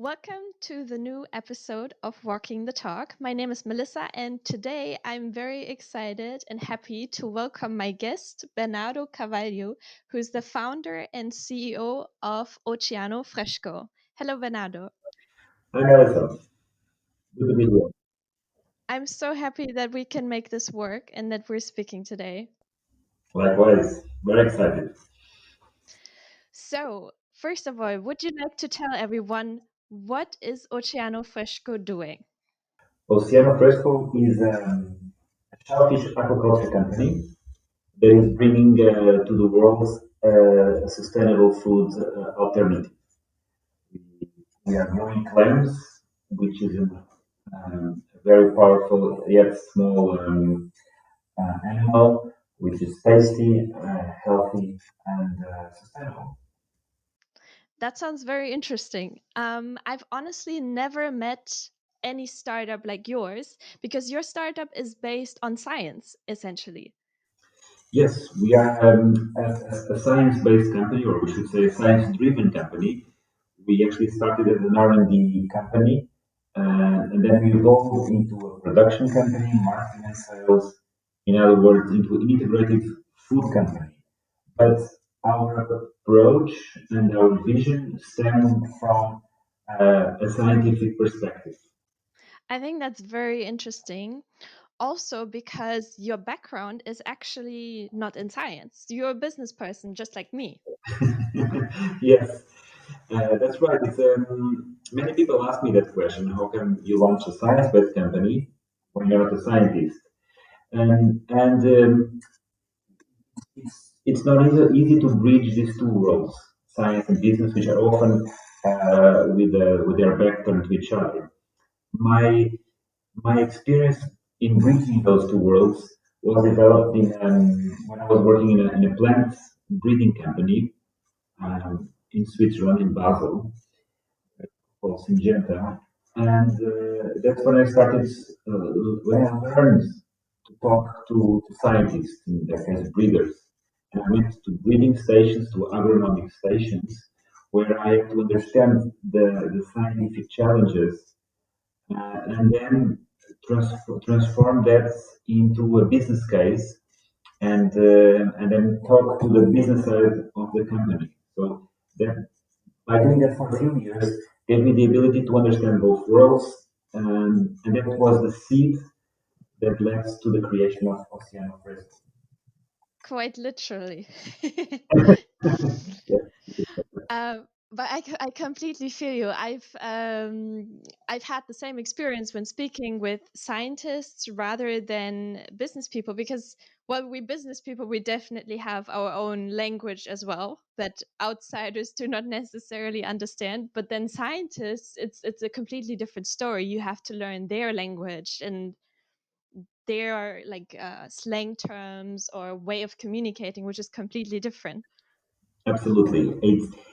Welcome to the new episode of Walking the Talk. My name is Melissa, and today I'm very excited and happy to welcome my guest, Bernardo Carvalho, who's the founder and CEO of Oceano Fresco. Hello, Bernardo. Hi, Melissa. Good to be here. I'm so happy that we can make this work and that we're speaking today. Likewise, very excited. So, first of all, would you like to tell everyone what is Oceano Fresco doing? Oceano Fresco is a shellfish aquaculture company that is bringing to the world a sustainable food alternative. We are growing clams, which is a very powerful yet small animal, which is tasty, healthy, and sustainable. That sounds very interesting. I've honestly never met any startup like yours because your startup is based on science, essentially. Yes, we are a science-based company, or we should say a science-driven company. We actually started as an R&D company, and then we evolved into a production company, marketing and sales. In other words, into an integrated food company. But our approach and our vision stem from a scientific perspective. I think that's very interesting. Also, because your background is actually not in science. You're a business person, just like me. Yes, that's right. Many people ask me that question: how can you launch a science-based company when you're not a scientist? And it's not easy to bridge these two worlds, science and business, which are often with their back turned to each other. My my experience in bridging those two worlds was developed when I was working in a plant breeding company in Switzerland, in Basel, called Syngenta. And that's when I started, when I learned to talk to scientists, in that case, breeders. And I went to breeding stations, to agronomic stations, where I had to understand the scientific challenges and then transform that into a business case and then talk to the business side of the company. So that by doing that for a few years, gave me the ability to understand both worlds, and that was the seed that led to the creation of Oceano Fresco. Quite literally. Yeah. But I completely feel you. I've had the same experience when speaking with scientists rather than business people because well, we business people we definitely have our own language as well that outsiders do not necessarily understand. But then scientists, it's a completely different story. You have to learn their language and their like slang terms or way of communicating, which is completely different. Absolutely.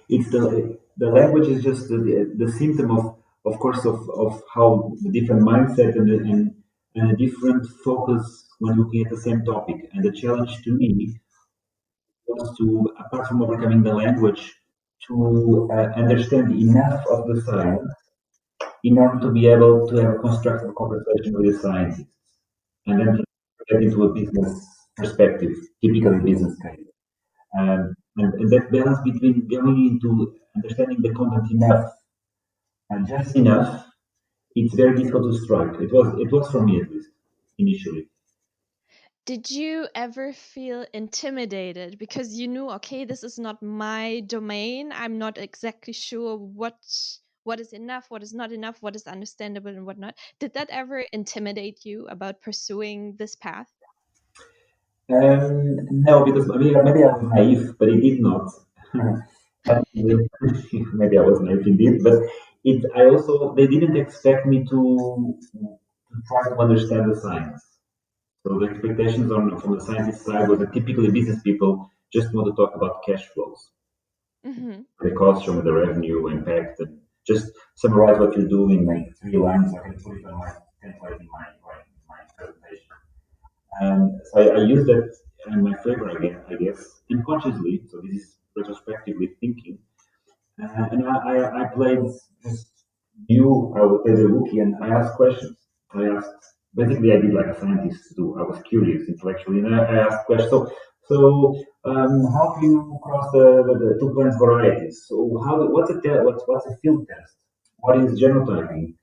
It's the language is just the symptom of course of how the different mindset and a different focus when looking at the same topic. And the challenge to me was to, apart from overcoming the language, to understand enough of the science in order to be able to have a constructive conversation with the scientists, and then to get into a business perspective, typically business case. And that balance between going into understanding the content enough and just enough, it's very difficult to strike. It was for me at least initially. Did you ever feel intimidated because you knew, okay, this is not my domain. I'm not exactly sure what is enough, what is not enough, what is understandable and what not. Did that ever intimidate you about pursuing this path? No, because maybe I was naive, but it did not. And maybe I was naive indeed, but I also they didn't expect me to try to understand the science. So the expectations on from the scientist side was that typically business people just want to talk about cash flows, Hmm. the cost from the revenue impact, and just summarize what you do in like 3 lines. I can put it on my template in my presentation. And so I use that in my favor again, I guess, unconsciously. So this is retrospectively thinking. And I played just new, I would play the rookie and I asked questions. I asked, basically, I did like a scientist do. I was curious intellectually, and I asked questions. How do you cross the two plants varieties? So, what's a field test? What is genotyping?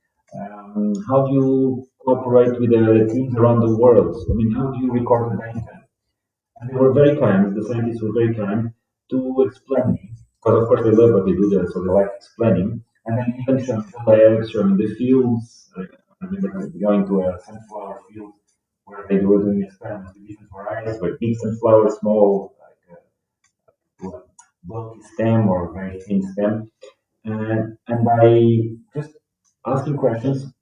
How do you cooperate with the teams around the world? I mean, how do you record the data? And they were very kind, the scientists were very kind to explain me, because of course they love what they do there, so they like explaining. And then even showing the labs, showing the fields. I remember going to a sunflower field where they were doing experiments with different varieties, where big sunflower, small, like bulky stem or very thin stem. And by just asking questions,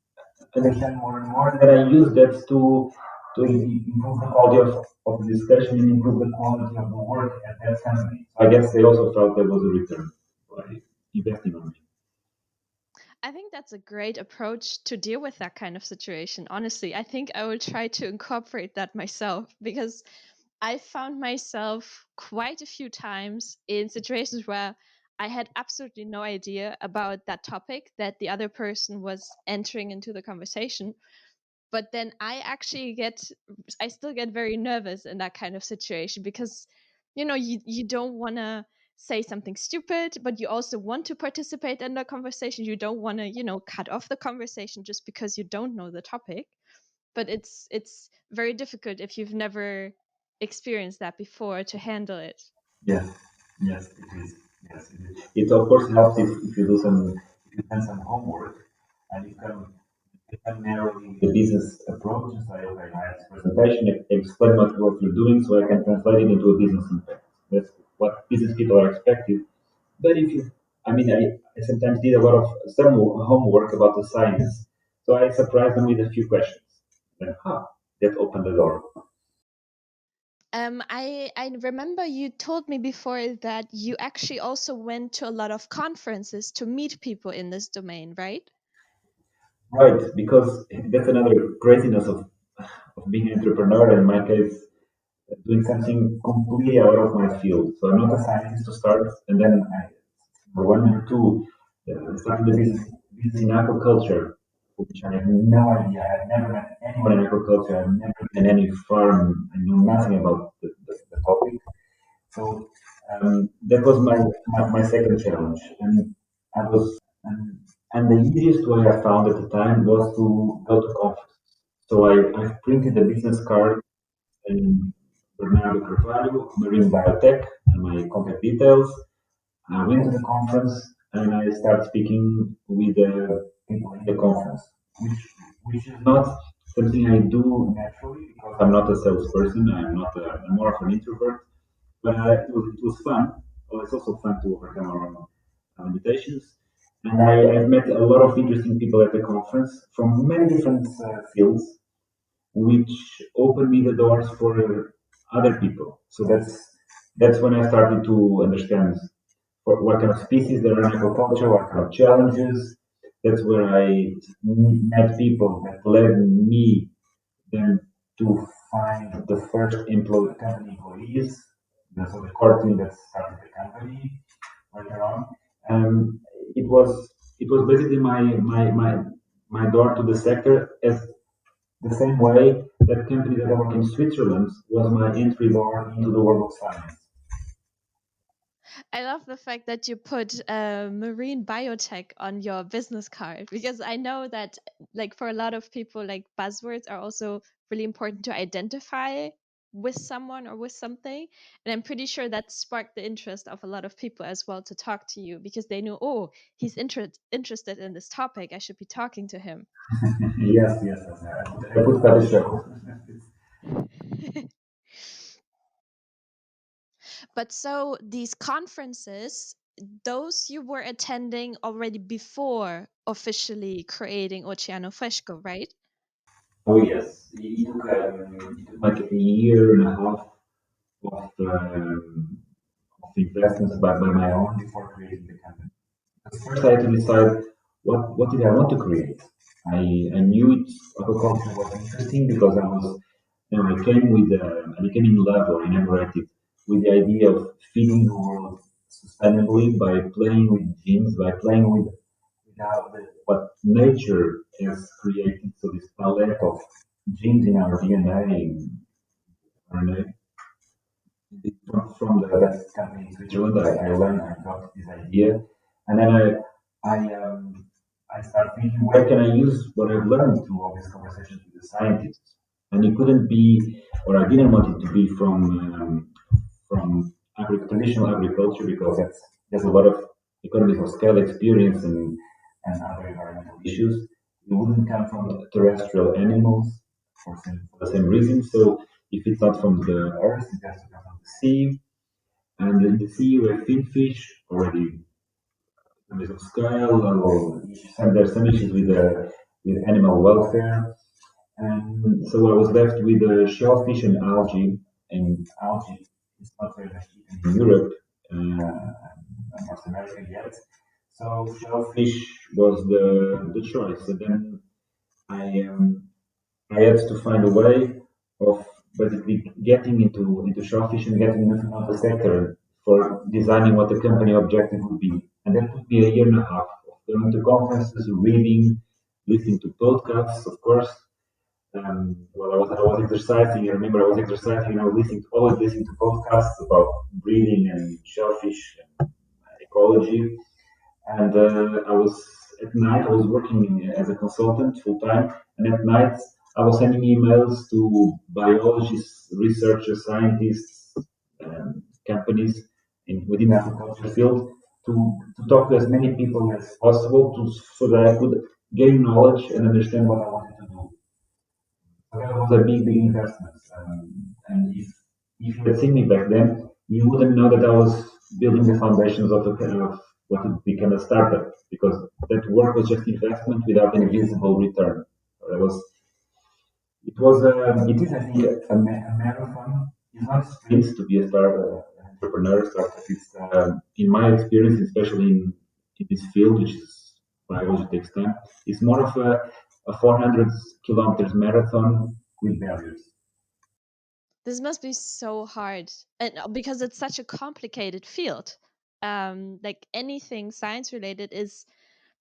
understand more and more, and then I use that to improve the quality of the discussion and improve the quality of the work at that company. So I guess they also felt there was a return by investing on me. I think that's a great approach to deal with that kind of situation. Honestly, I think I will try to incorporate that myself because I found myself quite a few times in situations where I had absolutely no idea about that topic that the other person was entering into the conversation. But then I still get very nervous in that kind of situation because, you don't want to say something stupid, but you also want to participate in the conversation. You don't want to, cut off the conversation just because you don't know the topic. But it's very difficult if you've never experienced that before to handle it. Yes, yes, it is. Yes, it is. It of course helps if you do if you done some homework and you can narrowly the business approach and say, okay, I have this presentation, explain what you're doing so I can translate it into a business impact. That's what business people are expected. But if you, I mean, I sometimes did a lot of some homework about the science, so I surprised them with a few questions. Then, that opened the door. I remember you told me before that you actually also went to a lot of conferences to meet people in this domain, right? Right, because that's another craziness of being an entrepreneur. In my case, doing something completely out of my field. So I'm not a scientist to start, and then for one or two, started the business in aquaculture, which I have no idea. I've never met anyone in aquaculture. I've never been in any farm. I know nothing about the topic. So that was my second challenge, and I was and the easiest way I found at the time was to go to conference. So I printed a business card and Bernardo Carvalho, Marine Biotech, and my contact details. I went to the conference and I started speaking with the people in the conference, which which is not something I do naturally because I'm not a salesperson. I'm more of an introvert. But it was fun. Well, it's also fun to overcome our own limitations. And I've met a lot of interesting people at the conference from many different fields, which opened me the doors for other people. So that's when I started to understand what kind of species there are in aquaculture, what kind of challenges. That's where I met people that led me then to find the first company employees. So the core team that started the company later on. Um, it was it was basically my door to the sector as the same way that company that I work in Switzerland was my entry door into the world of science. I love the fact that you put marine biotech on your business card because I know that, like, for a lot of people, like, buzzwords are also really important to identify with someone or with something. And I'm pretty sure that sparked the interest of a lot of people as well to talk to you because they knew, oh, he's interested in this topic. I should be talking to him. Yes, yes, yes. I put quite a show. But so these conferences, those you were attending already before officially creating Oceano Fresco, right? Oh yes, it took like a year and a half of investments by my own before creating the company. First, I had to decide what did I want to create. I knew aquaculture was interesting because I became in love or enamored with the idea of feeding the world sustainably by playing with genes, by playing with what nature has created. So this palette of genes in our DNA, RNA, from that company in Switzerland, I got this idea, and then I started thinking, where can I use what I've learned through all these conversations with the scientists? And it couldn't be, or I didn't want it to be from traditional agriculture because there's a lot of economies of scale experience and other environmental issues. It wouldn't come from terrestrial animals for the same reason. So if it's not from the earth, it has to come from the sea. And in the sea, we have finfish already economies of scale, or there's some issues with animal welfare. And so I was left with shellfish and algae. And algae is not very much eaten in Europe, North America yet. So shellfish was the choice. And then I I had to find a way of basically getting into shellfish and getting into the sector for designing what the company objective would be. And that took me a year and a half of going to conferences, reading, listening to podcasts, of course. While I was exercising, I remember I was exercising and I was always listening to podcasts about breeding and shellfish and ecology. And I was at night I was working as a consultant full time, and at night I was sending emails to biologists, researchers, scientists, companies within the agriculture field to talk to as many people as possible so that I could gain knowledge and understand what I wanted to do. So that was a big investment. And if you had seen me back then, you wouldn't know that I was building the foundations of what would become a startup because that work was just investment without any visible return. So it is, I think, a marathon. It's not a sprint to be a an entrepreneur startup. It's, in my experience, especially in this field, which is biology takes time, it's more of a 400 kilometers marathon with barriers. This must be so hard, and because it's such a complicated field. Like anything science related is,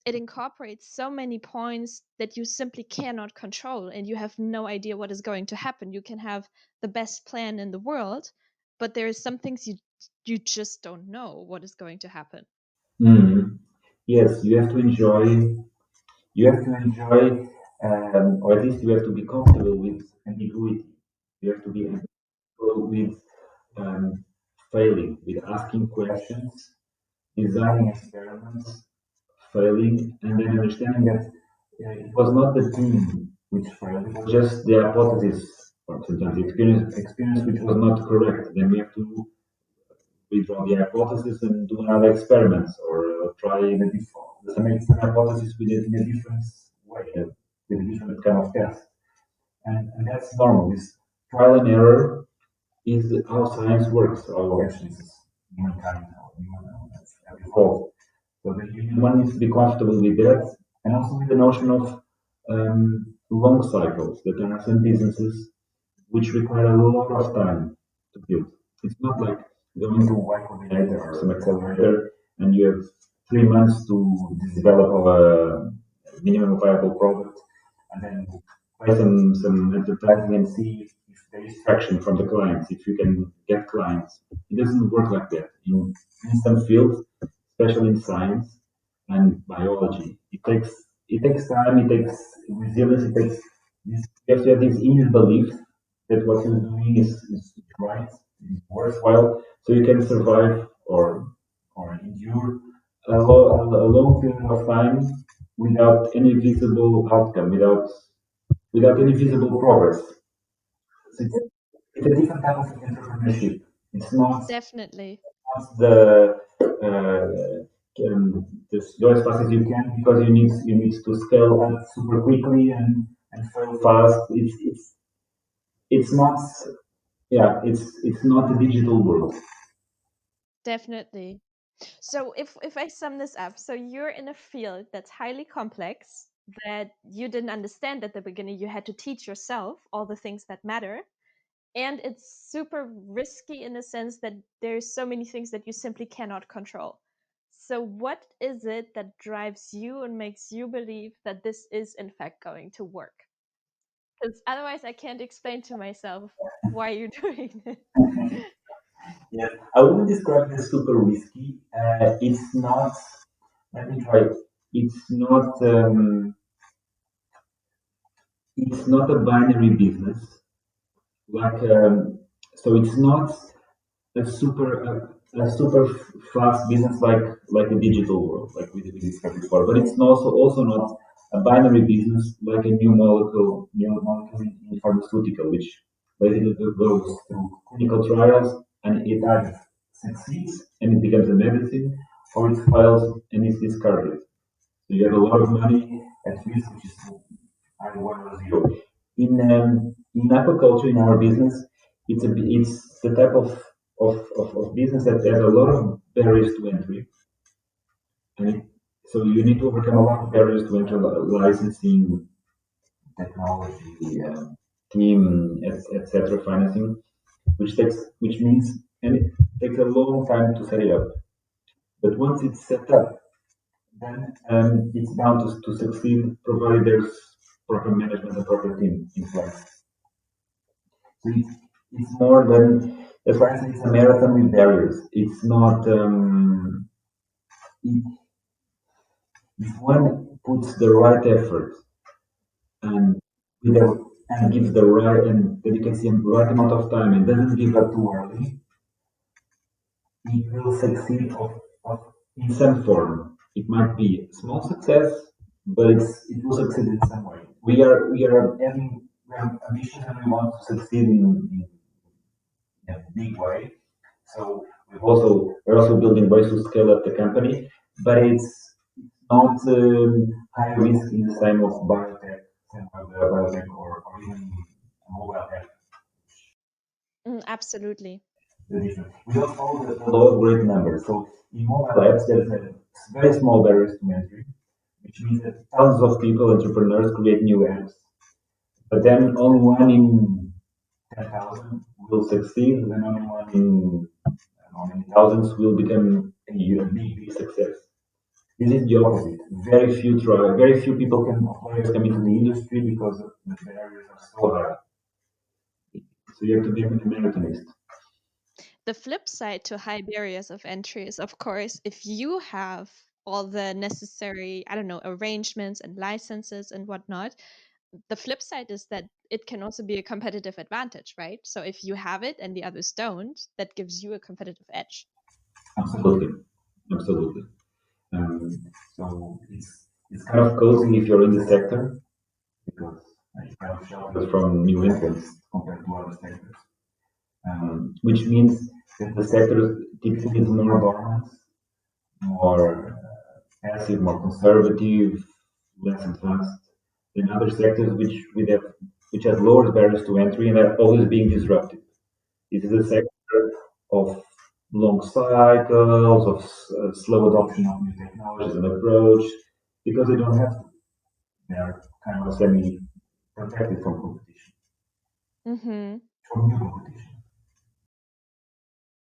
it incorporates so many points that you simply cannot control, and you have no idea what is going to happen. You can have the best plan in the world, but there is some things you just don't know what is going to happen. Mm. Yes, you have to enjoy. You have to enjoy, or at least you have to be comfortable with ambiguity. You have to be comfortable with um, failing, with asking questions, designing experiments, failing, and then understanding that it was not the team which failed, it was just the hypothesis, or sometimes the experience which was not correct. Then we have to withdraw the hypothesis and do another experiment, or try some hypothesis in a different way, with a different kind of test. And that's normal. This trial and error is how science works, how actually humankind or human have evolved. So that one needs to be comfortable with that, and also with the notion of long cycles. That there are some businesses which require a lot of time to build. It's not like going to Y Combinator or some accelerator and you have 3 months to develop a minimum viable product and then buy some advertising and see if there is traction from the clients, if you can get clients. It doesn't work like that. In some fields, especially in science and biology, it takes time, it takes resilience, it takes this, you have to have this inner belief that what you're doing is right, is worthwhile, so you can survive or endure a long period of time without any visible outcome, without any visible progress. So it's a different type of entrepreneurship. It's Definitely. not just go as fast as you can because you need to scale up super quickly and fail fast. It's not, yeah, it's not a digital world. Definitely. So if I sum this up, so you're in a field that's highly complex, that you didn't understand at the beginning. You had to teach yourself all the things that matter, and it's super risky in the sense that there's so many things that you simply cannot control. So, what is it that drives you and makes you believe that this is in fact going to work? Because otherwise, I can't explain to myself why you're doing it. Yeah, I wouldn't describe it as super risky. It's not. Let me try. It's not. It's not a binary business. Like, so it's not a super fast business like a digital world, like we discussed before. But it's also not a binary business like a new molecule in pharmaceutical, which basically goes through clinical trials and it either succeeds and it becomes a medicine, or it fails and it's discarded. So you have a lot of money at risk, which is either one or zero. In aquaculture, in our business, it's the type of business that has a lot of barriers to entry, and so you need to overcome a lot of barriers to enter, licensing, technology, team, etc., financing, which means and it takes a long time to set it up. But once it's set up, then it's bound to succeed, provided there's proper management and proper team in place. So it's more than, that's why I say it's a marathon with barriers. It's not, if if one puts the right effort and and gives the right and dedicates the right amount of time and doesn't give up too early, it will succeed in some form. It might be a small success, but it will succeed in some way. We are ambitious and we want to succeed in a big way. So we're also building ways to scale up the company, but it's not high risk in the same of biotech or even mobile app. Absolutely. The difference. We don't follow the law of great numbers. So in mobile apps, there's a very small barriers to entry, which means that thousands of people, entrepreneurs, create new apps, but then only one in 10,000 will succeed, and then only one in how many thousands will become a big success. This is the opposite. Very few people players come into the industry because the barriers are so high. So you have to be a marathonist. The flip side to high barriers of entry is, of course, if you have all the necessary, I don't know, arrangements and licenses and whatnot, the flip side is that it can also be a competitive advantage, right? So if you have it and the others don't, that gives you a competitive edge. Absolutely, absolutely. Um, so it's kind of cozy if you're in the sector because it kind of shelters from new entrants compared to other sectors. Which means that the sector typically is more dormant, more passive, more conservative, less advanced than other sectors which have lower barriers to entry and are always being disrupted. This is a sector of long cycles, of slow adoption of new technologies and approach, because they don't have to. They are kind of semi protected from competition, Hmm. from new competition.